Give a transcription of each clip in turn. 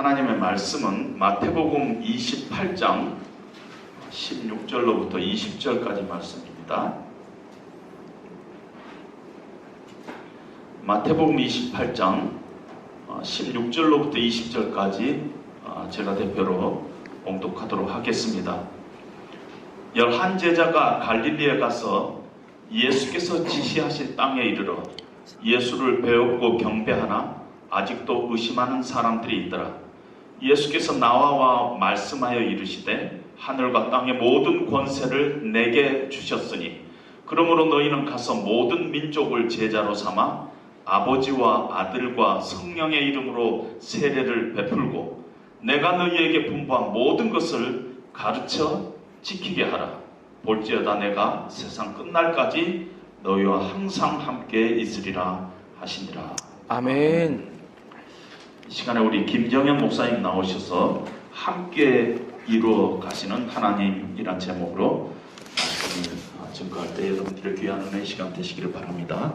하나님의 말씀은 마태복음 28장 16절로부터 20절까지 말씀입니다. 마태복음 28장 16절로부터 20절까지 제가 대표로 봉독하도록 하겠습니다. 11제자가 갈릴리에 가서 예수께서 지시하신 땅에 이르러 예수를 배웠고 경배하나 아직도 의심하는 사람들이 있더라. 예수께서 나와 말씀하여 이르시되 하늘과 땅의 모든 권세를 내게 주셨으니 그러므로 너희는 가서 모든 민족을 제자로 삼아 아버지와 아들과 성령의 이름으로 세례를 베풀고 내가 너희에게 분부한 모든 것을 가르쳐 지키게 하라. 볼지어다 내가 세상 끝날까지 너희와 항상 함께 있으리라 하시니라. 아멘. 이 시간에 우리 김정현 목사님 나오셔서 함께 이루어 가시는 하나님이란 제목으로 말씀을 증거할 때 여러분들의 귀한 은혜의 시간 되시기를 바랍니다.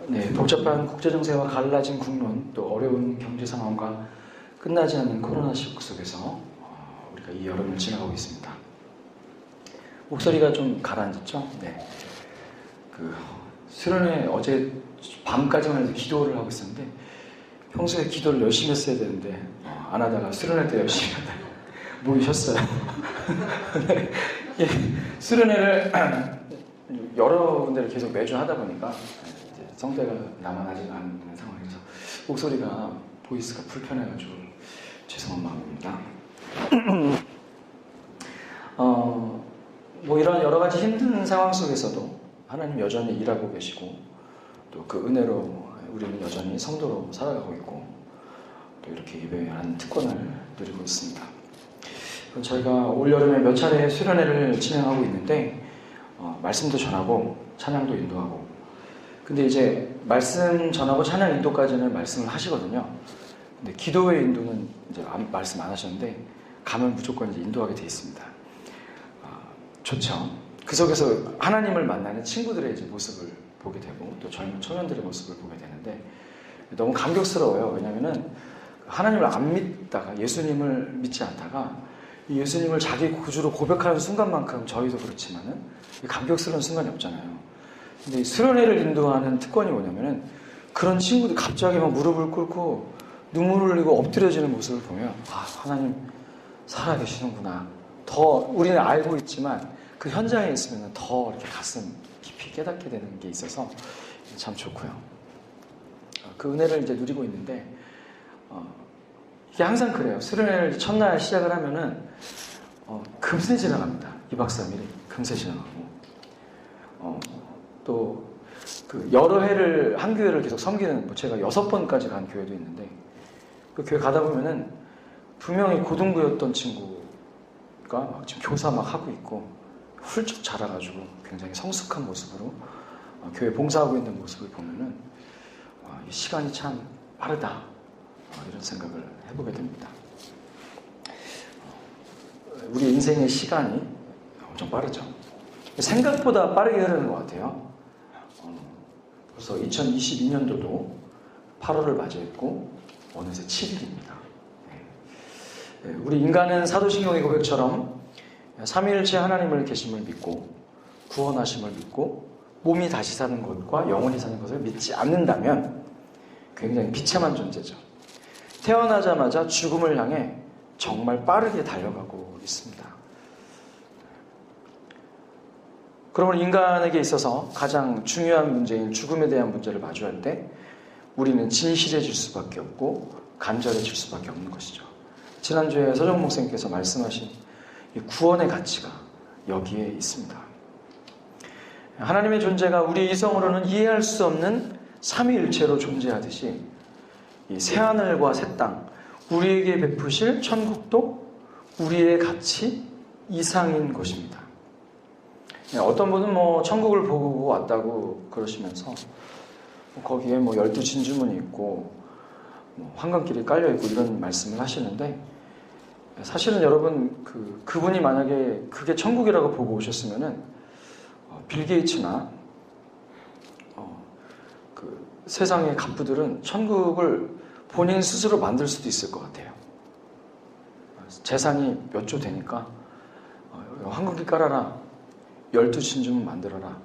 네, 복잡한 국제정세와 갈라진 국론, 또 어려운 경제 상황과 끝나지 않는 코로나19 속에서 우리가 이 여름을 지나가고 있습니다. 목소리가 좀 가라앉았죠? 네. 수련회 어제 밤까지만 해도 기도를 하고 있었는데 평소에 기도를 열심히 했어야 되는데 안 하다가 수련회 때 열심히 하다가 목이 쉬었어요. 네. 예, 수련회를 여러 군데를 계속 매주 하다 보니까 성대가 남아나지 않는 상황에서 목소리가 보이스가 불편해가지고 죄송한 마음입니다. 뭐 이런 여러 가지 힘든 상황 속에서도 하나님 여전히 일하고 계시고 또 그 은혜로 우리는 여전히 성도로 살아가고 있고 또 이렇게 예배하는 특권을 누리고 있습니다. 저희가 올 여름에 몇 차례 수련회를 진행하고 있는데 말씀도 전하고 찬양도 인도하고 근데 이제 말씀 전하고 찬양 인도까지는 말씀을 하시거든요. 근데 기도의 인도는 이제 말씀 안 하셨는데 가면 무조건 이제 인도하게 돼 있습니다. 좋죠. 그 속에서 하나님을 만나는 친구들의 이제 모습을 보게 되고 또 젊은 청년들의 모습을 보게 되는데 너무 감격스러워요. 왜냐하면은 하나님을 안 믿다가 예수님을 믿지 않다가 이 예수님을 자기 구주로 고백하는 순간만큼 저희도 그렇지만은 감격스러운 순간이 없잖아요. 근데 이 수련회를 인도하는 특권이 뭐냐면은 그런 친구들 갑자기 막 무릎을 꿇고 눈물을 흘리고 엎드려지는 모습을 보면 하나님 살아계시는구나. 더 우리는 알고 있지만 그 현장에 있으면 더 이렇게 가슴 깊이 깨닫게 되는 게 있어서 참 좋고요. 그 은혜를 이제 누리고 있는데 이게 항상 그래요. 수련회를 첫날 시작을 하면은 금세 지나갑니다. 2박 3일이 금세 지나가고 또 그 여러 해를 한 교회를 계속 섬기는 뭐 제가 6번까지 간 교회도 있는데 그 교회 가다 보면은 분명히 고등부였던 친구가 막 지금 교사 막 하고 있고 훌쩍 자라가지고 굉장히 성숙한 모습으로 교회 봉사하고 있는 모습을 보면은 이 시간이 참 빠르다 이런 생각을 해보게 됩니다. 우리 인생의 시간이 엄청 빠르죠. 생각보다 빠르게 흐르는 것 같아요. 벌써 2022년도도 8월을 맞이했고 어느새 7일입니다. 우리 인간은 사도신경의 고백처럼 삼위일체 하나님을 계심을 믿고 구원하심을 믿고 몸이 다시 사는 것과 영원히 사는 것을 믿지 않는다면 굉장히 비참한 존재죠. 태어나자마자 죽음을 향해 정말 빠르게 달려가고 있습니다. 그러면 인간에게 있어서 가장 중요한 문제인 죽음에 대한 문제를 마주할 때 우리는 진실해질 수밖에 없고 간절해질 수밖에 없는 것이죠. 지난주에 서정 목사님께서 말씀하신 이 구원의 가치가 여기에 있습니다. 하나님의 존재가 우리 이성으로는 이해할 수 없는 삼위일체로 존재하듯이 이 새하늘과 새 땅, 우리에게 베푸실 천국도 우리의 가치 이상인 것입니다. 어떤 분은 뭐 천국을 보고 왔다고 그러시면서 거기에 뭐 12 진주문이 있고 뭐 황금길이 깔려 있고 이런 말씀을 하시는데 사실은 여러분 그분이 만약에 그게 천국이라고 보고 오셨으면은 빌 게이츠나 그 세상의 갑부들은 천국을 본인 스스로 만들 수도 있을 것 같아요. 재산이 몇 조 되니까 황금길 깔아라, 12진주문 만들어라.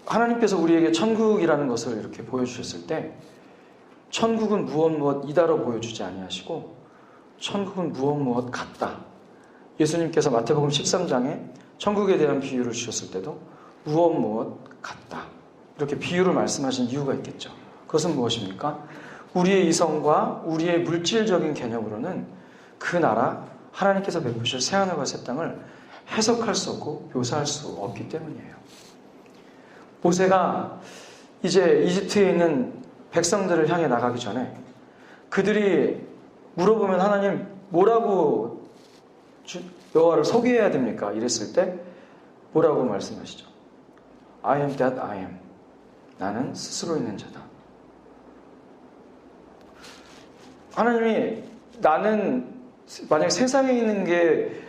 하나님께서 우리에게 천국이라는 것을 이렇게 보여주셨을 때 천국은 무엇 이다로 보여주지 아니하시고 천국은 무엇 같다. 예수님께서 마태복음 13장에 천국에 대한 비유를 주셨을 때도 무엇 같다. 이렇게 비유를 말씀하신 이유가 있겠죠. 그것은 무엇입니까? 우리의 이성과 우리의 물질적인 개념으로는 그 나라, 하나님께서 베푸실 새하늘과 새 땅을 해석할 수 없고 묘사할 수 없기 때문이에요. 모세가 이제 이집트에 있는 백성들을 향해 나가기 전에 그들이 물어보면 하나님 뭐라고 여호와를 소개해야 됩니까? 이랬을 때 뭐라고 말씀하시죠? I am that I am. 나는 스스로 있는 자다. 하나님이 나는 만약 세상에 있는 게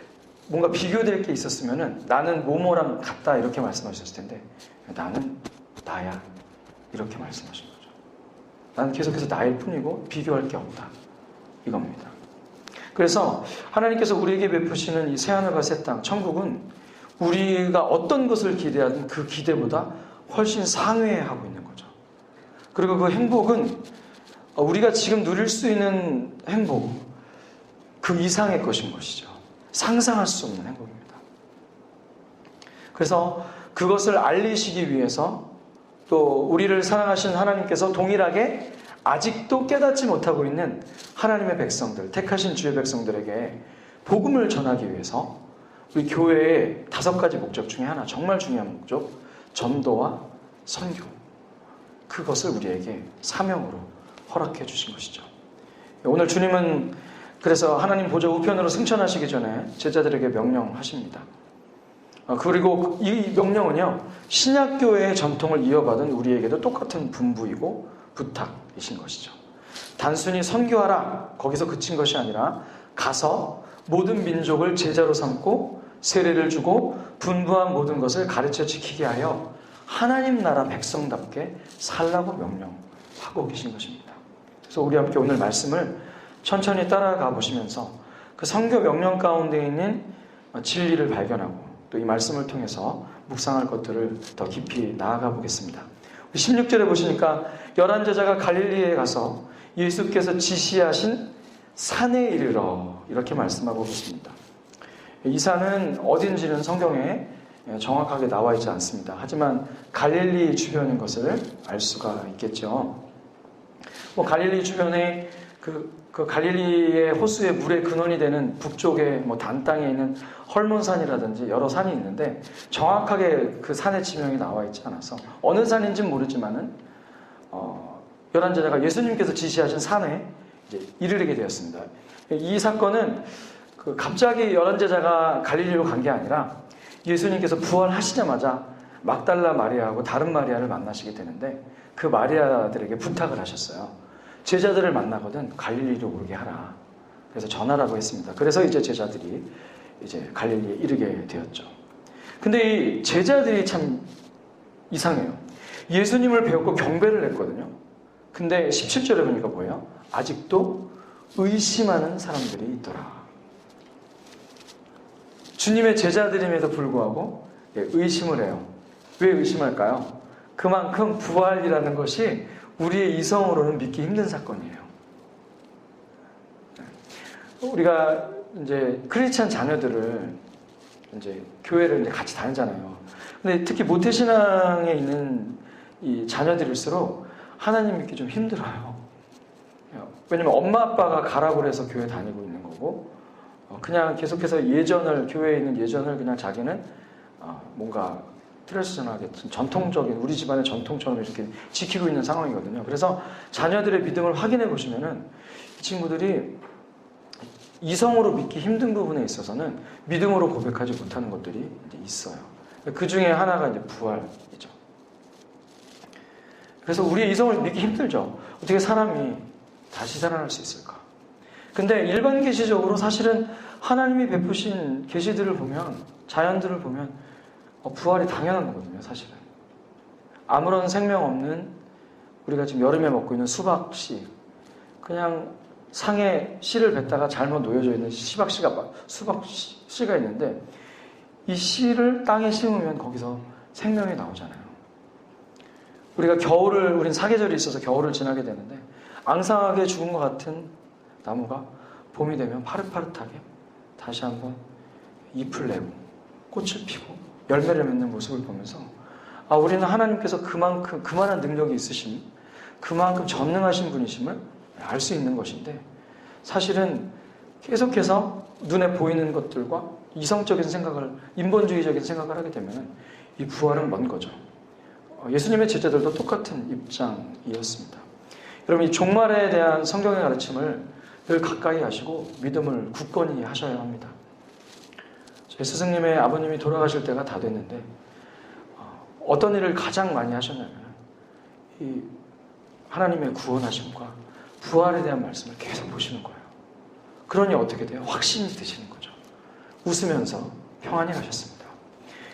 뭔가 비교될 게 있었으면은 나는 뭐뭐랑 같다 이렇게 말씀하셨을 텐데 나는 나야 이렇게 말씀하신 거죠. 나는 계속해서 나일 뿐이고 비교할 게 없다 이겁니다. 그래서 하나님께서 우리에게 베푸시는 이 새하늘과 새 땅 천국은 우리가 어떤 것을 기대하든 그 기대보다 훨씬 상회하고 있는 거죠. 그리고 그 행복은 우리가 지금 누릴 수 있는 행복 그 이상의 것인 것이죠. 상상할 수 없는 행복입니다. 그래서 그것을 알리시기 위해서 또 우리를 사랑하신 하나님께서 동일하게 아직도 깨닫지 못하고 있는 하나님의 백성들, 택하신 주의 백성들에게 복음을 전하기 위해서 우리 교회의 5가지 목적 중에 하나, 정말 중요한 목적, 전도와 선교. 그것을 우리에게 사명으로 허락해 주신 것이죠. 오늘 주님은 그래서 하나님 보좌 우편으로 승천하시기 전에 제자들에게 명령하십니다. 그리고 이 명령은요, 신약교회의 전통을 이어받은 우리에게도 똑같은 분부이고 부탁이신 것이죠. 단순히 선교하라, 거기서 그친 것이 아니라 가서 모든 민족을 제자로 삼고 세례를 주고 분부한 모든 것을 가르쳐 지키게 하여 하나님 나라 백성답게 살라고 명령하고 계신 것입니다. 그래서 우리 함께 오늘 말씀을 천천히 따라가 보시면서 그 선교 명령 가운데 있는 진리를 발견하고 또 이 말씀을 통해서 묵상할 것들을 더 깊이 나아가 보겠습니다. 16절에 보시니까 11제자가 갈릴리에 가서 예수께서 지시하신 산에 이르러 이렇게 말씀하고 있습니다. 이 산은 어딘지는 성경에 정확하게 나와 있지 않습니다. 하지만 갈릴리 주변인 것을 알 수가 있겠죠. 갈릴리 주변에 그 갈릴리의 호수의 물의 근원이 되는 북쪽에 단 땅에 있는 헐몬산이라든지 여러 산이 있는데 정확하게 그 산의 지명이 나와 있지 않아서 어느 산인지는 모르지만은 11제자가 예수님께서 지시하신 산에 이제 이르게 되었습니다. 이 사건은 갑자기 11제자가 갈릴리로 간 게 아니라 예수님께서 부활하시자마자 막달라 마리아하고 다른 마리아를 만나시게 되는데 그 마리아들에게 부탁을 하셨어요. 제자들을 만나거든 갈릴리로 오게 하라. 그래서 전하라고 했습니다. 그래서 이제 제자들이 이제 갈릴리에 이르게 되었죠. 근데 이 제자들이 참 이상해요. 예수님을 배웠고 경배를 했거든요. 근데 17절에 보니까 뭐예요? 아직도 의심하는 사람들이 있더라. 주님의 제자들임에도 불구하고 의심을 해요. 왜 의심할까요? 그만큼 부활이라는 것이 우리의 이성으로는 믿기 힘든 사건이에요. 우리가 이제 크리스찬 자녀들을 이제 교회를 이제 같이 다니잖아요. 근데 특히 모태신앙에 있는 이 자녀들일수록 하나님 믿기 좀 힘들어요. 왜냐면 엄마 아빠가 가라고 해서 교회 다니고 있는 거고, 그냥 계속해서 교회에 있는 예전을 그냥 자기는 뭔가 트레디셔널하게 전통적인 우리 집안의 전통처럼 이렇게 지키고 있는 상황이거든요. 그래서 자녀들의 믿음을 확인해 보시면은 이 친구들이 이성으로 믿기 힘든 부분에 있어서는 믿음으로 고백하지 못하는 것들이 이제 있어요. 그 중에 하나가 이제 부활이죠. 그래서 우리의 이성을 믿기 힘들죠. 어떻게 사람이 다시 살아날 수 있을까? 근데 일반 계시적으로 사실은 하나님이 베푸신 계시들을 보면, 자연들을 보면 부활이 당연한 거거든요, 사실은. 아무런 생명 없는 우리가 지금 여름에 먹고 있는 수박씨, 그냥 상에 씨를 뱉다가 잘못 놓여져 있는 수박씨가 있는데, 이 씨를 땅에 심으면 거기서 생명이 나오잖아요. 우리가 우린 사계절이 있어서 겨울을 지나게 되는데, 앙상하게 죽은 것 같은 나무가 봄이 되면 파릇파릇하게 다시 한번 잎을 내고 꽃을 피고 열매를 맺는 모습을 보면서, 우리는 하나님께서 그만한 능력이 있으심, 그만큼 전능하신 분이심을 알 수 있는 것인데, 사실은 계속해서 눈에 보이는 것들과 이성적인 생각을, 인본주의적인 생각을 하게 되면 이 부활은 먼 거죠. 예수님의 제자들도 똑같은 입장이었습니다. 여러분, 이 종말에 대한 성경의 가르침을 늘 가까이 하시고 믿음을 굳건히 하셔야 합니다. 저희 스승님의 아버님이 돌아가실 때가 다 됐는데, 어떤 일을 가장 많이 하셨냐면 이 하나님의 구원하심과 부활에 대한 말씀을 계속 보시는 거예요. 그러니 어떻게 돼요? 확신이 드시는 거죠. 웃으면서 평안히 가셨습니다.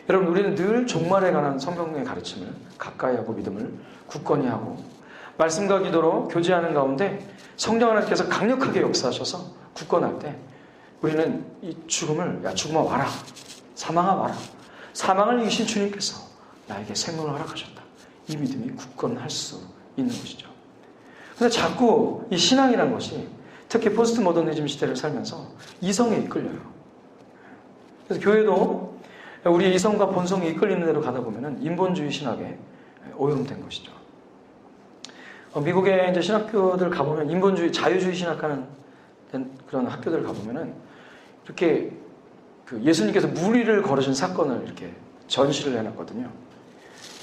여러분, 우리는 늘 종말에 관한 성경의 가르침을 가까이 하고 믿음을 굳건히 하고 말씀과 기도로 교제하는 가운데 성령 하나님께서 강력하게 역사하셔서 굳건할 때, 우리는 이 죽음을, 야 죽음아 와라, 사망아 와라, 사망을 이기신 주님께서 나에게 생명을 허락하셨다, 이 믿음이 굳건할 수 있는 것이죠. 근데 자꾸 이 신앙이라는 것이, 특히 포스트 모더니즘 시대를 살면서 이성에 이끌려요. 그래서 교회도 우리의 이성과 본성이 이끌리는 대로 가다 보면은 인본주의 신학에 오염된 것이죠. 미국의 이제 신학교들 가보면, 인본주의, 자유주의 신학하는 그런 학교들 가보면은 이렇게 예수님께서 무리를 걸으신 사건을 이렇게 전시를 해놨거든요.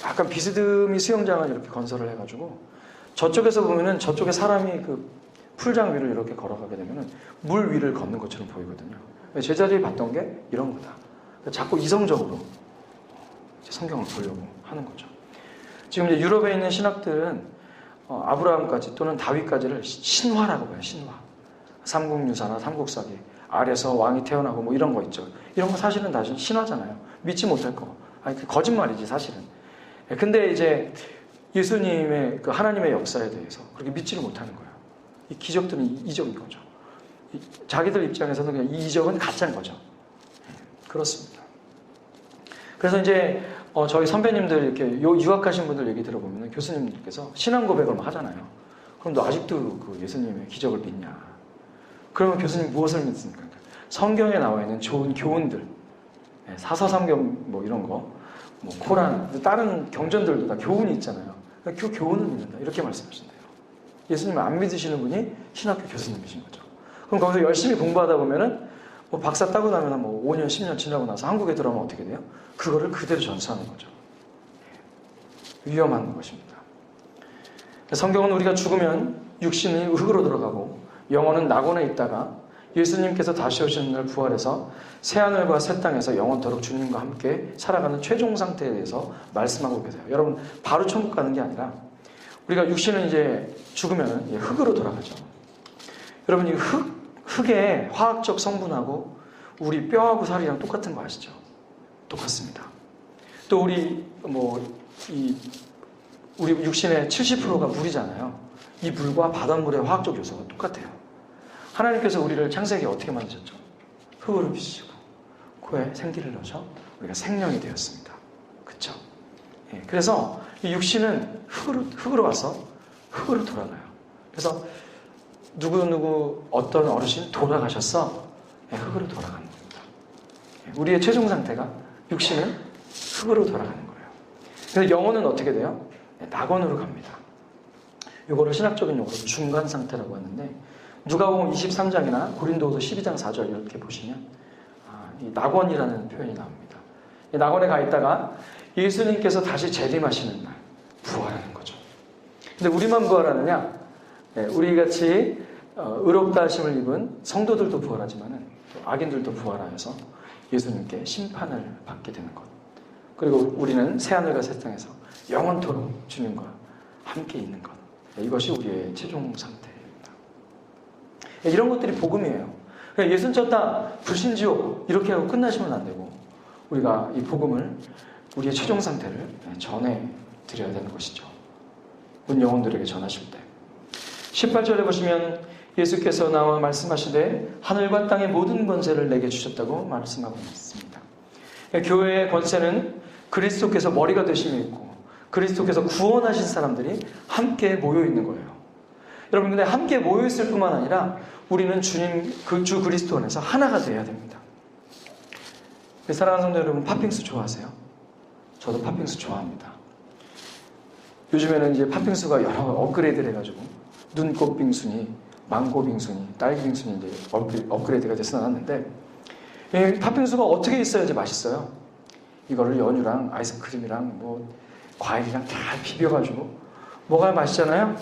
약간 비스듬히 수영장을 이렇게 건설을 해가지고, 저쪽에서 보면은 저쪽에 사람이 풀장 위를 이렇게 걸어가게 되면은 물 위를 걷는 것처럼 보이거든요. 제자들이 봤던 게 이런 거다. 자꾸 이성적으로 성경을 보려고 하는 거죠. 지금 이제 유럽에 있는 신학들은 아브라함까지 또는 다윗까지를 신화라고 봐요. 신화. 삼국유사나 삼국사기 아래서 왕이 태어나고 뭐 이런 거 있죠. 이런 거 사실은 다 신화잖아요. 믿지 못할 거. 거짓말이지 사실은. 근데 이제 예수님의 하나님의 역사에 대해서 그렇게 믿지를 못하는 거예요. 이 기적들은 이적인 거죠. 자기들 입장에서는 그냥 이 이적은 가짜인 거죠. 그렇습니다. 그래서 이제 저희 선배님들 이렇게 유학하신 분들 얘기 들어보면 교수님들께서 신앙 고백을 하잖아요. 그럼 너 아직도 예수님의 기적을 믿냐? 그러면 교수님 무엇을 믿습니까? 성경에 나와 있는 좋은 교훈들, 사서삼경 뭐 이런 거, 뭐 코란, 다른 경전들도 다 교훈이 있잖아요. 그 교훈을 믿는다, 이렇게 말씀하신대요. 예수님을 안 믿으시는 분이 신학교 교수님이신 거죠. 그럼 거기서 열심히 공부하다 보면은 뭐 박사 따고 나면 뭐 5년, 10년 지나고 나서 한국에 들어오면 어떻게 돼요? 그거를 그대로 전수하는 거죠. 위험한 것입니다. 성경은 우리가 죽으면 육신이 흙으로 들어가고 영혼은 낙원에 있다가 예수님께서 다시 오시는 날 부활해서 새하늘과 새 땅에서 영원토록 주님과 함께 살아가는 최종 상태에 대해서 말씀하고 계세요. 여러분, 바로 천국 가는 게 아니라 우리가 육신은 이제 죽으면 흙으로 돌아가죠. 여러분, 이 흙의 화학적 성분하고 우리 뼈하고 살이랑 똑같은 거 아시죠? 똑같습니다. 또 우리 육신의 70%가 물이잖아요. 이 물과 바닷물의 화학적 요소가 똑같아요. 하나님께서 우리를 창세기에 어떻게 만드셨죠? 흙으로 빚으시고 코에 생기를 넣으셔 우리가 생명이 되었습니다. 그렇죠? 예, 그래서 이 육신은 흙으로 와서 흙으로 돌아가요. 그래서 누구 어떤 어르신 돌아가셨어? 예, 흙으로 돌아가는 겁니다. 예, 우리의 최종 상태가 육신은 흙으로 돌아가는 거예요. 그래서 영혼은 어떻게 돼요? 예, 낙원으로 갑니다. 이거를 신학적인 용어로 중간 상태라고 하는데, 누가복음 23장이나 고린도후서 12장 4절 이렇게 보시면 이 낙원이라는 표현이 나옵니다. 이 낙원에 가 있다가 예수님께서 다시 재림하시는 날 부활하는 거죠. 근데 우리만 부활하느냐? 우리 같이 의롭다 하심을 입은 성도들도 부활하지만은 악인들도 부활하여서 예수님께 심판을 받게 되는 것. 그리고 우리는 새하늘과 새 땅에서 영원토록 주님과 함께 있는 것. 이것이 우리의 최종 상태입니다. 이런 것들이 복음이에요. 예수는 졌다, 불신지옥 이렇게 하고 끝나시면 안 되고 우리가 이 복음을 우리의 최종 상태를 전해드려야 되는 것이죠. 온 영혼들에게 전하실 때 18절에 보시면 예수께서 나와 말씀하시되 하늘과 땅의 모든 권세를 내게 주셨다고 말씀하고 있습니다. 교회의 권세는 그리스도께서 머리가 되심이 있고 그리스도께서 구원하신 사람들이 함께 모여 있는 거예요. 여러분, 근데 함께 모여 있을 뿐만 아니라 우리는 주님, 주 그리스도 안에서 하나가 되어야 됩니다. 사랑하는 성도 여러분, 팥빙수 좋아하세요? 저도 팥빙수 좋아합니다. 요즘에는 이제 팥빙수가 여러 업그레이드를 해가지고 눈꽃 빙수니 망고 빙수니 딸기 빙수니 이제 업그레이드가 돼서 나왔는데 이 팥빙수가 어떻게 있어야지 맛있어요? 이거를 연유랑 아이스크림이랑 뭐 과일이랑 잘 비벼가지고 먹어야 맛있잖아요.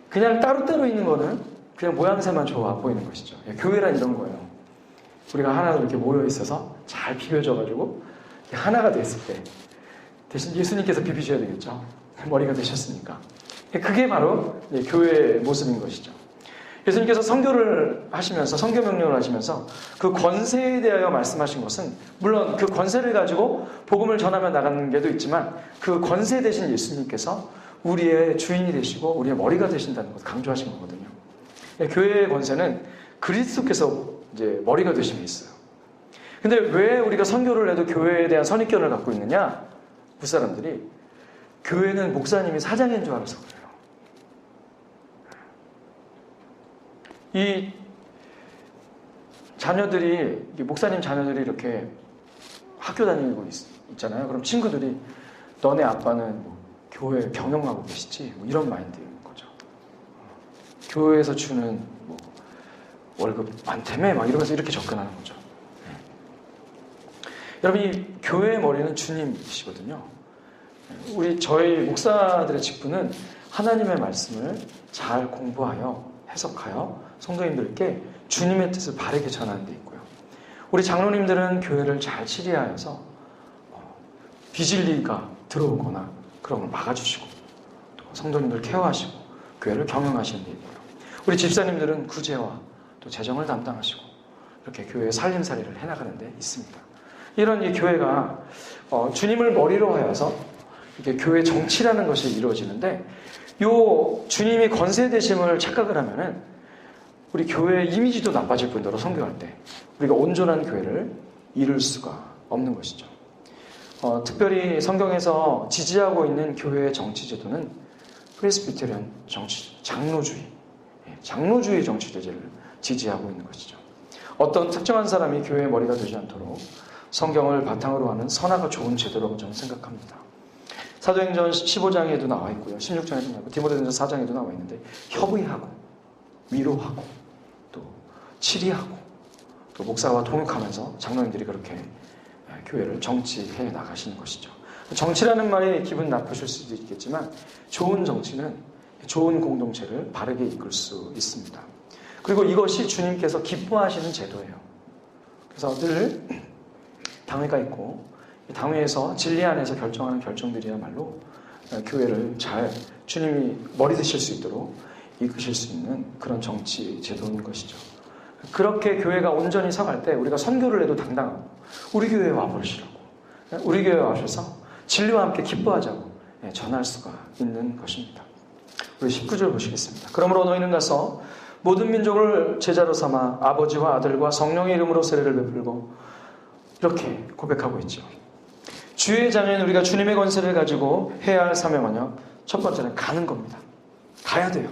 그냥 따로따로 있는 거는 그냥 모양새만 좋아 보이는 것이죠. 교회란 이런 거예요. 우리가 하나 이렇게 모여 있어서 잘 비벼져가지고 하나가 됐을 때 대신 예수님께서 비비셔야 되겠죠. 머리가 되셨으니까. 그게 바로 교회의 모습인 것이죠. 예수님께서 선교를 하시면서 선교 명령을 하시면서 그 권세에 대하여 말씀하신 것은 물론 그 권세를 가지고 복음을 전하며 나가는 게도 있지만 그 권세 대신 예수님께서 우리의 주인이 되시고 우리의 머리가 되신다는 것을 강조하신 거거든요. 교회의 권세는 그리스도께서 이제 머리가 되심이 있어요. 근데 왜 우리가 선교를 해도 교회에 대한 선입견을 갖고 있느냐? 그 사람들이 교회는 목사님이 사장인 줄 알아서 그래요. 이 자녀들이, 목사님 자녀들이 이렇게 학교 다니고 있잖아요. 그럼 친구들이 너네 아빠는 뭐 교회 경영하고 계시지? 뭐 이런 마인드인 거죠. 교회에서 주는 뭐 월급 많다며? 막 이러면서 이렇게 접근하는 거죠. 여러분, 이 교회의 머리는 주님이시거든요. 저희 목사들의 직분은 하나님의 말씀을 잘 공부하여 해석하여 성도님들께 주님의 뜻을 바르게 전하는 데 있고요. 우리 장로님들은 교회를 잘 치리하여서 비진리가 들어오거나 그런 걸 막아주시고 또 성도님들 케어하시고 교회를 경영하시는 데 있고요. 우리 집사님들은 구제와 또 재정을 담당하시고 이렇게 교회의 살림살이를 해나가는 데 있습니다. 이런 이 교회가 주님을 머리로 하여서 이렇게 교회 정치라는 것이 이루어지는데 요 주님이 권세되심을 착각을 하면은 우리 교회의 이미지도 나빠질 뿐더러 선교할 때 우리가 온전한 교회를 이룰 수가 없는 것이죠. 특별히 성경에서 지지하고 있는 교회의 정치 제도는 프레스비테리안 정치, 장로주의 정치 제도를 지지하고 있는 것이죠. 어떤 특정한 사람이 교회의 머리가 되지 않도록 성경을 바탕으로 하는 선화가 좋은 제도라고 저는 생각합니다. 사도행전 15장에도 나와 있고요. 16장에도 나와 있고 디모데전서 4장에도 나와 있는데 협의하고 위로하고 또 치리하고 또 목사와 통역하면서 장로님들이 그렇게 교회를 정치해 나가시는 것이죠. 정치라는 말이 기분 나쁘실 수도 있겠지만 좋은 정치는 좋은 공동체를 바르게 이끌 수 있습니다. 그리고 이것이 주님께서 기뻐하시는 제도예요. 그래서 늘 당회가 있고 당회에서 진리 안에서 결정하는 결정들이야말로 교회를 잘 주님이 머리 드실 수 있도록 이끄실 수 있는 그런 정치 제도인 것이죠. 그렇게 교회가 온전히 서갈 때 우리가 선교를 해도 당당하고 우리 교회에 와보시라고 우리 교회에 와셔서 진리와 함께 기뻐하자고 전할 수가 있는 것입니다. 우리 19절 보시겠습니다. 그러므로 너희는 가서 모든 민족을 제자로 삼아 아버지와 아들과 성령의 이름으로 세례를 베풀고 이렇게 고백하고 있죠. 주의 자녀인 우리가 주님의 권세를 가지고 해야 할 사명은요, 첫 번째는 가는 겁니다. 가야 돼요.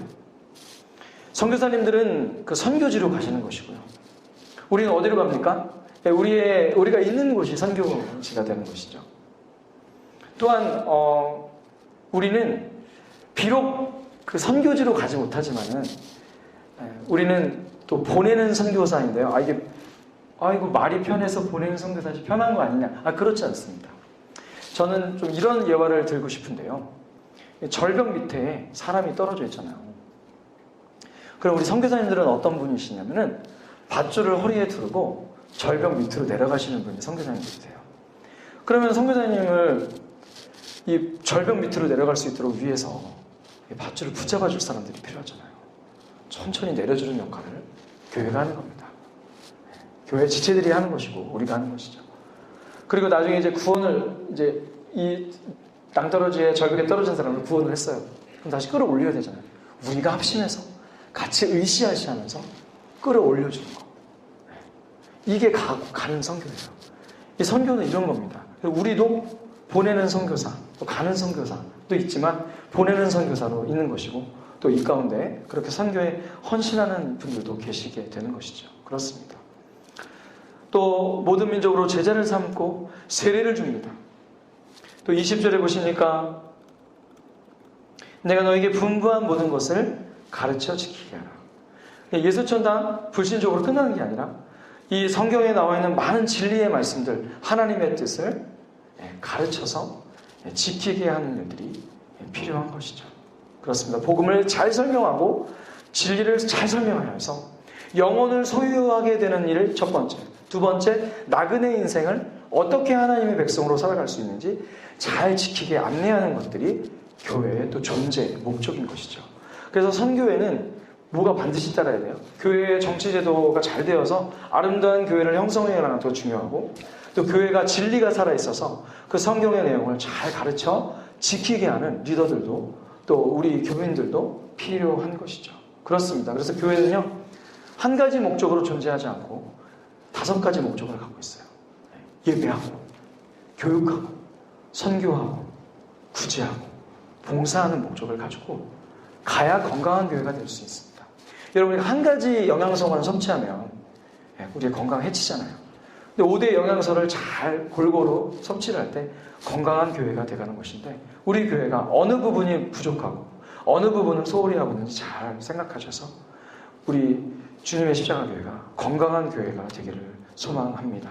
선교사님들은 그 선교지로 가시는 것이고요. 우리는 어디로 갑니까? 우리가 있는 곳이 선교지가 되는 것이죠. 또한 우리는 비록 그 선교지로 가지 못하지만은 우리는 또 보내는 선교사인데요. 이거 말이 편해서 보내는 선교사지 편한 거 아니냐? 그렇지 않습니다. 저는 좀 이런 예화를 들고 싶은데요. 절벽 밑에 사람이 떨어져 있잖아요. 그럼 우리 선교사님들은 어떤 분이시냐면은 밧줄을 허리에 두르고 절벽 밑으로 내려가시는 분이 선교사님들이세요. 그러면 선교사님을 이 절벽 밑으로 내려갈 수 있도록 위에서 밧줄을 붙잡아줄 사람들이 필요하잖아요. 천천히 내려주는 역할을 교회가 하는 겁니다. 교회 지체들이 하는 것이고 우리가 하는 것이죠. 그리고 나중에 이제 구원을 이제 이 낭떠러지에 절벽에 떨어진 사람을 구원을 했어요. 그럼 다시 끌어올려야 되잖아요. 우리가 합심해서 같이 으쌰으쌰하면서 끌어올려주는 거. 이게 가는 선교예요. 이 선교는 이런 겁니다. 우리도 보내는 선교사, 또 가는 선교사도 있지만 보내는 선교사로 있는 것이고 또 이 가운데 그렇게 선교에 헌신하는 분들도 계시게 되는 것이죠. 그렇습니다. 또 모든 민족으로 제자를 삼고 세례를 줍니다. 또 20절에 보시니까 내가 너에게 분부한 모든 것을 가르쳐 지키게 하라. 예수천당 불신적으로 끝나는 게 아니라 이 성경에 나와 있는 많은 진리의 말씀들, 하나님의 뜻을 가르쳐서 지키게 하는 일들이 필요한 것이죠. 그렇습니다. 복음을 잘 설명하고 진리를 잘 설명해야 해서 영혼을 소유하게 되는 일을 첫 번째, 두 번째, 나그네 인생을 어떻게 하나님의 백성으로 살아갈 수 있는지 잘 지키게 안내하는 것들이 교회의 또 존재, 목적인 것이죠. 그래서 선교회는 뭐가 반드시 따라야 돼요? 교회의 정치제도가 잘 되어서 아름다운 교회를 형성해가는 것도 중요하고 또 교회가 진리가 살아있어서 그 성경의 내용을 잘 가르쳐 지키게 하는 리더들도 또 우리 교인들도 필요한 것이죠. 그렇습니다. 그래서 교회는요, 한 가지 목적으로 존재하지 않고 5가지 목적을 갖고 있어요. 예배하고, 교육하고, 선교하고, 구제하고, 봉사하는 목적을 가지고 가야 건강한 교회가 될 수 있습니다. 여러분, 한 가지 영양소만 섭취하면 우리의 건강 해치잖아요. 근데 5대 영양소를 잘 골고루 섭취를 할 때 건강한 교회가 되가는 것인데 우리 교회가 어느 부분이 부족하고 어느 부분을 소홀히 하고 있는지 잘 생각하셔서 우리 주님의 십자가 교회가 건강한 교회가 되기를 소망합니다.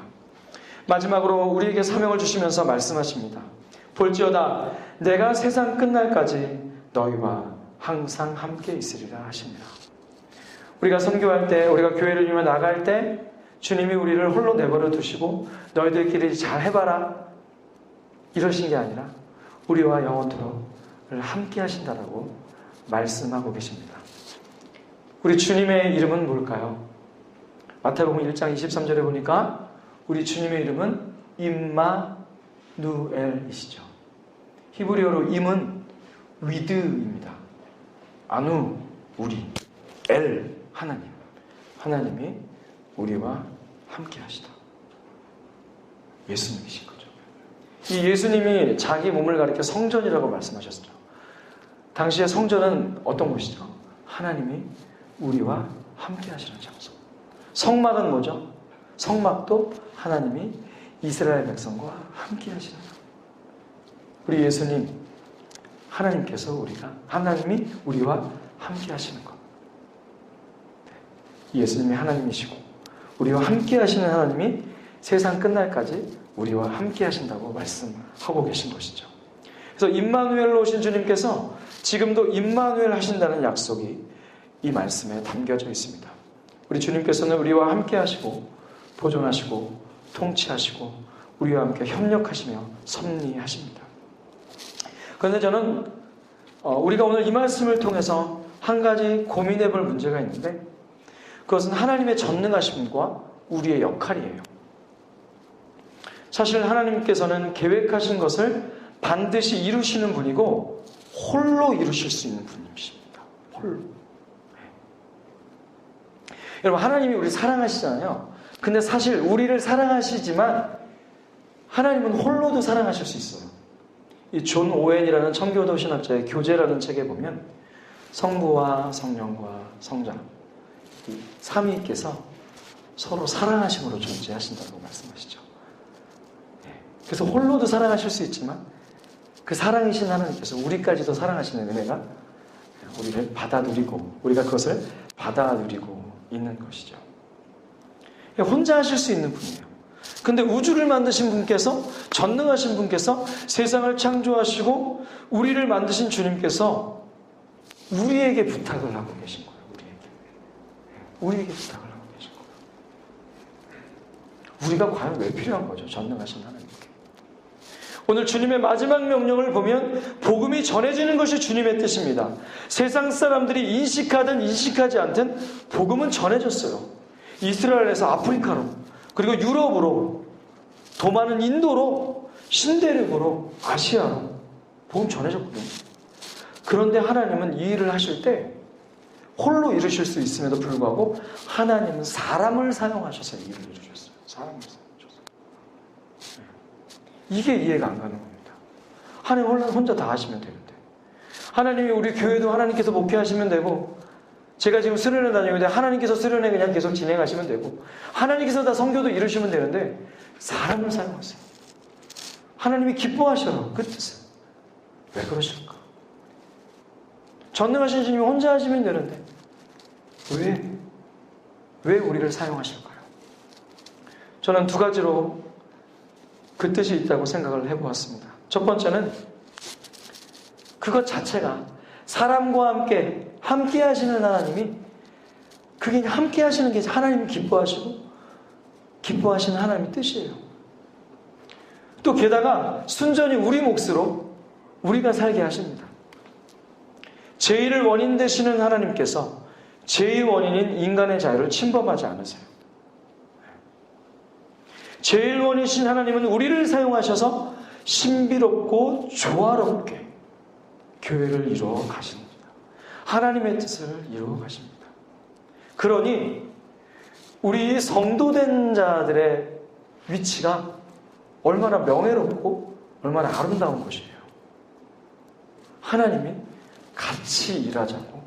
마지막으로 우리에게 사명을 주시면서 말씀하십니다. 볼지어다 내가 세상 끝날까지 너희와 항상 함께 있으리라 하십니다. 우리가 선교할 때, 우리가 교회를 위해 나갈 때 주님이 우리를 홀로 내버려 두시고 너희들끼리 잘 해봐라 이러신 게 아니라 우리와 영원토록 함께 하신다라고 말씀하고 계십니다. 우리 주님의 이름은 뭘까요? 마태복음 1장 23절에 보니까 우리 주님의 이름은 임마누엘이시죠. 히브리어로 임은 위드입니다. 아누, 우리, 엘, 하나님. 하나님이 우리와 함께 하시다. 예수님이신 거죠. 이 예수님이 자기 몸을 가리켜 성전이라고 말씀하셨죠. 당시의 성전은 어떤 곳이죠? 하나님이 우리와 함께 하시는 장소. 성막은 뭐죠? 성막도 하나님이 이스라엘 백성과 함께 하시는 것. 우리 예수님, 하나님이 우리와 함께 하시는 것. 예수님이 하나님이시고 우리와 함께 하시는 하나님이 세상 끝날까지 우리와 함께 하신다고 말씀하고 계신 것이죠. 그래서 임마누엘로 오신 주님께서 지금도 임마누엘 하신다는 약속이 이 말씀에 담겨져 있습니다. 우리 주님께서는 우리와 함께 하시고 보존하시고 통치하시고 우리와 함께 협력하시며 섭리하십니다. 그런데 저는 우리가 오늘 이 말씀을 통해서 한 가지 고민해 볼 문제가 있는데 그것은 하나님의 전능하심과 우리의 역할이에요. 사실 하나님께서는 계획하신 것을 반드시 이루시는 분이고 홀로 이루실 수 있는 분이십니다. 홀로. 여러분, 하나님이 우리를 사랑하시잖아요. 근데 사실 우리를 사랑하시지만 하나님은 홀로도 사랑하실 수 있어요. 이 존 오웬이라는 청교도 신학자의 교제라는 책에 보면 성부와 성령과 성자 이 삼위께서 서로 사랑하심으로 존재하신다고 말씀하시죠. 그래서 홀로도 사랑하실 수 있지만 그 사랑이신 하나님께서 우리까지도 사랑하시는 은혜가 우리를 받아들이고 우리가 그것을 받아들이고 있는 것이죠. 혼자 하실 수 있는 분이에요. 근데 우주를 만드신 분께서, 전능하신 분께서, 세상을 창조하시고 우리를 만드신 주님께서 우리에게 부탁을 하고 계신 거예요. 우리에게 부탁을 하고 계신 거예요. 우리가 과연 왜 필요한 거죠? 전능하신 하나님께. 오늘 주님의 마지막 명령을 보면 복음이 전해지는 것이 주님의 뜻입니다. 세상 사람들이 인식하든 인식하지 않든 복음은 전해졌어요. 이스라엘에서 아프리카로, 그리고 유럽으로, 더 많은 인도로, 신대륙으로, 아시아로 복음 전해졌거든요. 그런데 하나님은 이 일을 하실 때 홀로 이루실 수 있음에도 불구하고 하나님은 사람을 사용하셔서 이 일을 이루셨어요. 사람을 사용하셔서. 이게 이해가 안 가는 겁니다. 하나님 혼자 다 하시면 되는데, 하나님이 우리 교회도 하나님께서 목회하시면 되고, 제가 지금 수련회 다니고 있는데 하나님께서 수련회 그냥 계속 진행하시면 되고, 하나님께서 다 선교도 이루시면 되는데 사람을 사용하세요. 하나님이 기뻐하셔요. 그 뜻은 왜 그러실까? 전능하신 주님이 혼자 하시면 되는데 왜 우리를 사용하실까요? 저는 두 가지로 그 뜻이 있다고 생각을 해보았습니다. 첫 번째는 그것 자체가 사람과 함께 하시는 하나님이, 그게 함께 하시는 게 하나님이 기뻐하시는 하나님의 뜻이에요. 또 게다가 순전히 우리 몫으로 우리가 살게 하십니다. 죄의 원인 되시는 하나님께서 죄의 원인인 인간의 자유를 침범하지 않으세요. 죄의 원이신 하나님은 우리를 사용하셔서 신비롭고 조화롭게 교회를 이루어 가십니다. 하나님의 뜻을 이루어 가십니다. 그러니 우리 성도된 자들의 위치가 얼마나 명예롭고 얼마나 아름다운 것이에요. 하나님이 같이 일하자고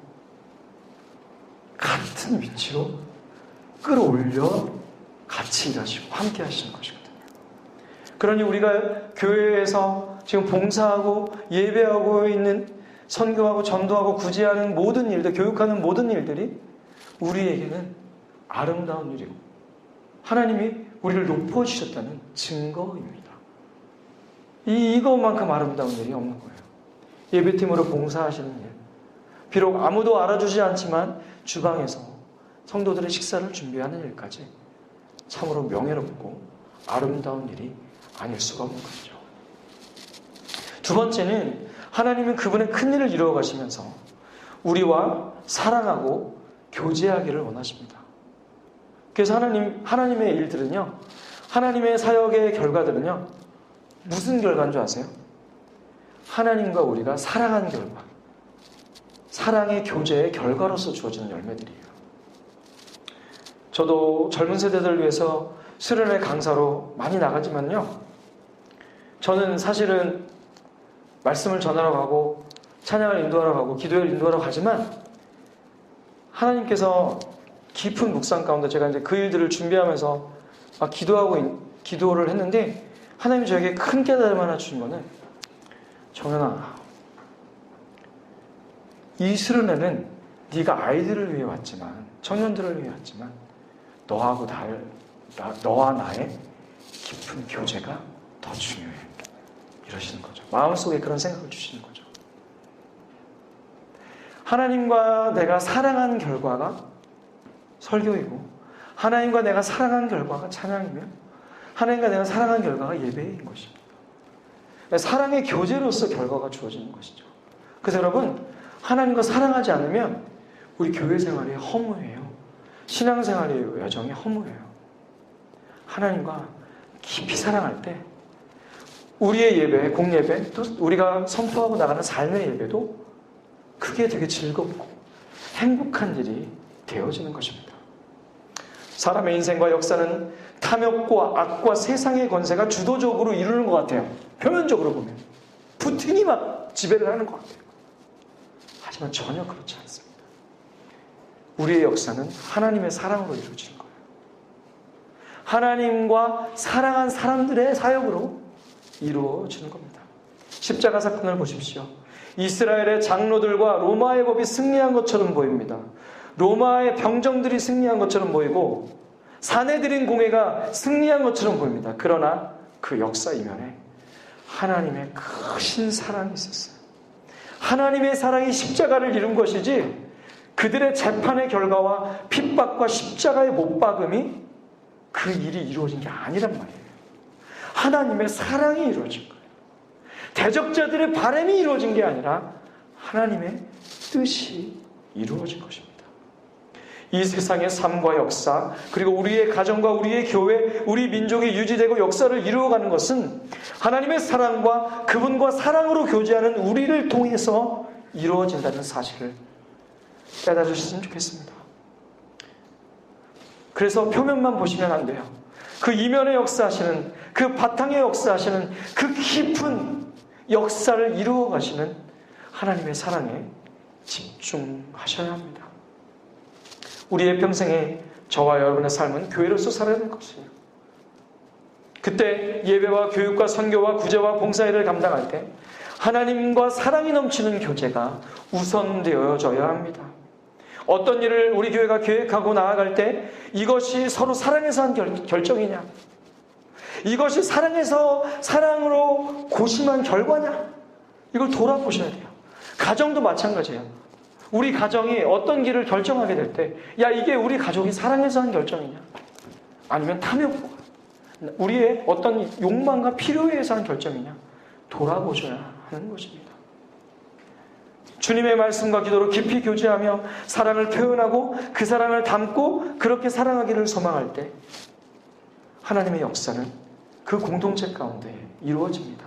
같은 위치로 끌어올려 같이 일하시고 함께 하시는 것이거든요. 그러니 우리가 교회에서 지금 봉사하고 예배하고 있는, 선교하고 전도하고 구제하는 모든 일들, 교육하는 모든 일들이 우리에게는 아름다운 일이고 하나님이 우리를 높여주셨다는 증거입니다. 이것만큼 아름다운 일이 없는 거예요. 예배팀으로 봉사하시는 일, 비록 아무도 알아주지 않지만 주방에서 성도들의 식사를 준비하는 일까지 참으로 명예롭고 아름다운 일이 아닐 수가 없는 것이죠. 두 번째는 하나님은 그분의 큰 일을 이루어 가시면서 우리와 사랑하고 교제하기를 원하십니다. 그래서 하나님의 일들은요, 하나님의 사역의 결과들은요, 무슨 결과인 줄 아세요? 하나님과 우리가 사랑한 결과, 사랑의 교제의 결과로서 주어지는 열매들이에요. 저도 젊은 세대들을 위해서 수련회 강사로 많이 나가지만요, 저는 사실은 말씀을 전하러 가고 찬양을 인도하러 가고 기도를 인도하러 가지만 하나님께서 깊은 묵상 가운데 제가 이제 그 일들을 준비하면서 막 기도를 했는데 하나님이 저에게 큰 깨달음 하나 주신 거는, 정연아, 이 수련회는 네가 아이들을 위해 왔지만, 청년들을 위해 왔지만 너와 나의 깊은 교제가 더 중요해. 이러시는 거죠. 마음속에 그런 생각을 주시는 거죠. 하나님과 내가 사랑한 결과가 설교이고, 하나님과 내가 사랑한 결과가 찬양이며, 하나님과 내가 사랑한 결과가 예배인 것입니다. 사랑의 교제로서 결과가 주어지는 것이죠. 그래서 여러분, 하나님과 사랑하지 않으면 우리 교회 생활이 허무해요. 신앙생활의 여정이 허무해요. 하나님과 깊이 사랑할 때 우리의 예배, 공예배, 또 우리가 선포하고 나가는 삶의 예배도 그게 되게 즐겁고 행복한 일이 되어지는 것입니다. 사람의 인생과 역사는 탐욕과 악과 세상의 권세가 주도적으로 이루는 것 같아요. 표면적으로 보면 부팅이 막 지배를 하는 것 같아요. 하지만 전혀 그렇지 않습니다. 우리의 역사는 하나님의 사랑으로 이루어지는 거예요. 하나님과 사랑한 사람들의 사역으로 이루어지는 겁니다. 십자가 사건을 보십시오. 이스라엘의 장로들과 로마의 법이 승리한 것처럼 보입니다. 로마의 병정들이 승리한 것처럼 보이고 사내들인 공회가 승리한 것처럼 보입니다. 그러나 그 역사 이면에 하나님의 크신 사랑이 있었어요. 하나님의 사랑이 십자가를 이룬 것이지 그들의 재판의 결과와 핍박과 십자가의 못 박음이 그 일이 이루어진 게 아니란 말이에요. 하나님의 사랑이 이루어진 거예요. 대적자들의 바람이 이루어진 게 아니라 하나님의 뜻이 이루어진 것입니다. 이 세상의 삶과 역사, 그리고 우리의 가정과 우리의 교회, 우리 민족이 유지되고 역사를 이루어가는 것은 하나님의 사랑과 그분과 사랑으로 교제하는 우리를 통해서 이루어진다는 사실을 깨달으셨으면 좋겠습니다. 그래서 표면만 보시면 안 돼요. 그 이면에 역사하시는, 그 바탕에 역사하시는 그 깊은 역사를 이루어 가시는 하나님의 사랑에 집중하셔야 합니다. 우리의 평생에 저와 여러분의 삶은 교회로서 살아야 될 것이에요. 그때 예배와 교육과 선교와 구제와 봉사일을 감당할 때 하나님과 사랑이 넘치는 교제가 우선되어져야 합니다. 어떤 일을 우리 교회가 계획하고 나아갈 때 이것이 서로 사랑해서 한 결정이냐, 이것이 사랑으로 고심한 결과냐, 이걸 돌아보셔야 돼요. 가정도 마찬가지예요. 우리 가정이 어떤 길을 결정하게 될 때, 야, 이게 우리 가족이 사랑해서 한 결정이냐, 아니면 탐욕, 우리의 어떤 욕망과 필요에 의해서 한 결정이냐, 돌아보셔야 하는 것입니다. 주님의 말씀과 기도로 깊이 교제하며 사랑을 표현하고 그 사랑을 담고 그렇게 사랑하기를 소망할 때 하나님의 역사는 그 공동체 가운데 이루어집니다.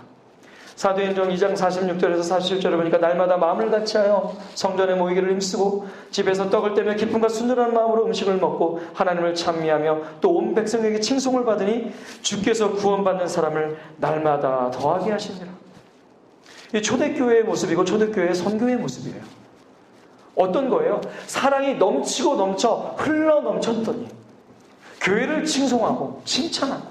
사도행전 2장 46절에서 47절을 보니까 날마다 마음을 같이하여 성전에 모이기를 힘쓰고 집에서 떡을 떼며 기쁨과 순전한 마음으로 음식을 먹고 하나님을 찬미하며 또 온 백성에게 칭송을 받으니 주께서 구원받는 사람을 날마다 더하게 하시니라. 이 초대교회의 모습이고 초대교회의 선교의 모습이에요. 어떤 거예요? 사랑이 넘치고 넘쳐 흘러 넘쳤더니 교회를 칭송하고 칭찬하고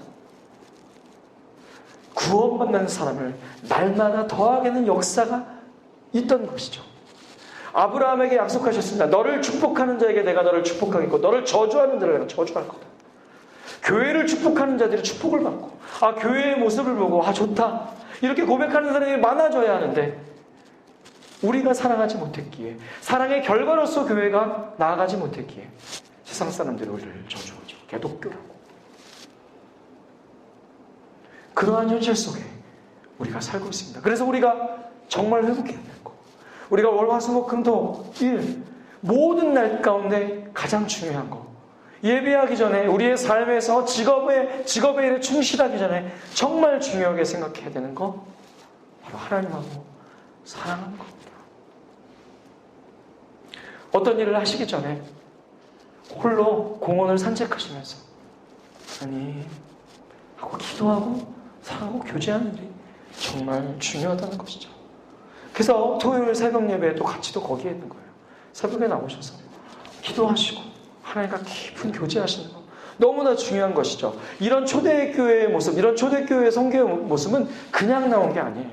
구원받는 사람을 날마다 더하게 하는 역사가 있던 것이죠. 아브라함에게 약속하셨습니다. 너를 축복하는 자에게 내가 너를 축복하겠고 너를 저주하는 자를 내가 저주할 거다. 교회를 축복하는 자들이 축복을 받고, 교회의 모습을 보고 좋다, 이렇게 고백하는 사람이 많아져야 하는데 우리가 사랑하지 못했기에, 사랑의 결과로서 교회가 나아가지 못했기에 세상 사람들이 우리를 저주하죠. 개독교라고. 그러한 현실 속에 우리가 살고 있습니다. 그래서 우리가 정말 회복해야 되고, 우리가 월, 화, 수, 목, 금, 토, 일 모든 날 가운데 가장 중요한 거, 예배하기 전에 우리의 삶에서 직업의 일에 충실하기 전에 정말 중요하게 생각해야 되는 거, 바로 하나님하고 사랑하는 겁니다. 어떤 일을 하시기 전에 홀로 공원을 산책하시면서 하나님 하고 기도하고 사랑하고 교제하는 일이 정말 중요하다는 것이죠. 그래서 토요일 새벽 예배에도 같이 또 거기에 있는 거예요. 새벽에 나오셔서 기도하시고 하나님과 깊은 교제하시는 것, 너무나 중요한 것이죠. 이런 초대교회의 모습, 이런 초대교회의 선교의 모습은 그냥 나온 게 아니에요.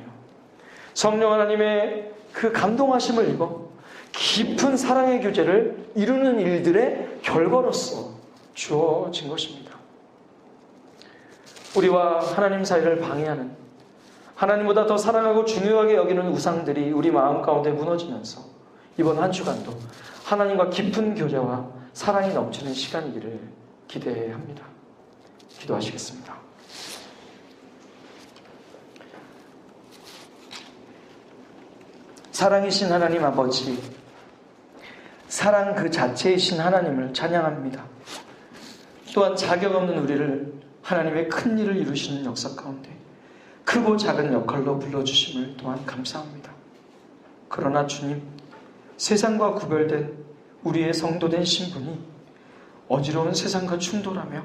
성령 하나님의 그 감동하심을 입어 깊은 사랑의 교제를 이루는 일들의 결과로서 주어진 것입니다. 우리와 하나님 사이를 방해하는, 하나님보다 더 사랑하고 중요하게 여기는 우상들이 우리 마음 가운데 무너지면서 이번 한 주간도 하나님과 깊은 교제와 사랑이 넘치는 시간이기를 기대합니다. 기도하시겠습니다. 사랑이신 하나님 아버지, 사랑 그 자체이신 하나님을 찬양합니다. 또한 자격 없는 우리를 하나님의 큰 일을 이루시는 역사 가운데 크고 작은 역할로 불러주심을 또한 감사합니다. 그러나 주님, 세상과 구별된 우리의 성도된 신분이 어지러운 세상과 충돌하며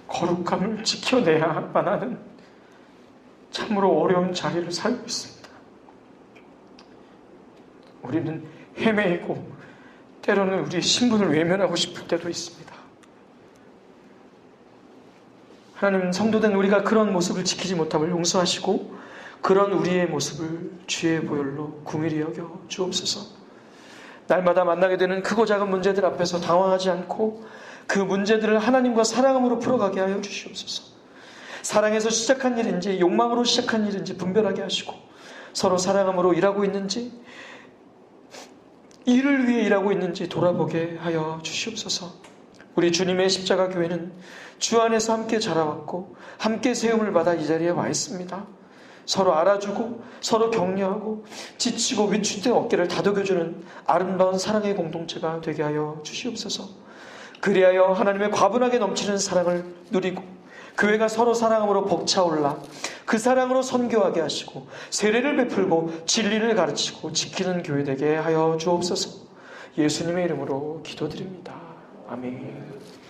거룩함을 지켜내야만 하는 참으로 어려운 자리를 살고 있습니다. 우리는 헤매이고 때로는 우리의 신분을 외면하고 싶을 때도 있습니다. 하나님, 성도된 우리가 그런 모습을 지키지 못함을 용서하시고 그런 우리의 모습을 주의 보혈로 긍휼히 여겨 주옵소서. 날마다 만나게 되는 크고 작은 문제들 앞에서 당황하지 않고 그 문제들을 하나님과 사랑함으로 풀어가게 하여 주시옵소서. 사랑에서 시작한 일인지 욕망으로 시작한 일인지 분별하게 하시고 서로 사랑함으로 일하고 있는지 일을 위해 일하고 있는지 돌아보게 하여 주시옵소서. 우리 주님의 십자가 교회는 주 안에서 함께 자라왔고 함께 세움을 받아 이 자리에 와 있습니다. 서로 알아주고 서로 격려하고 지치고 위축된 어깨를 다독여주는 아름다운 사랑의 공동체가 되게 하여 주시옵소서. 그리하여 하나님의 과분하게 넘치는 사랑을 누리고 교회가 서로 사랑함으로 벅차올라 그 사랑으로 선교하게 하시고 세례를 베풀고 진리를 가르치고 지키는 교회 되게 하여 주옵소서. 예수님의 이름으로 기도드립니다. 아멘.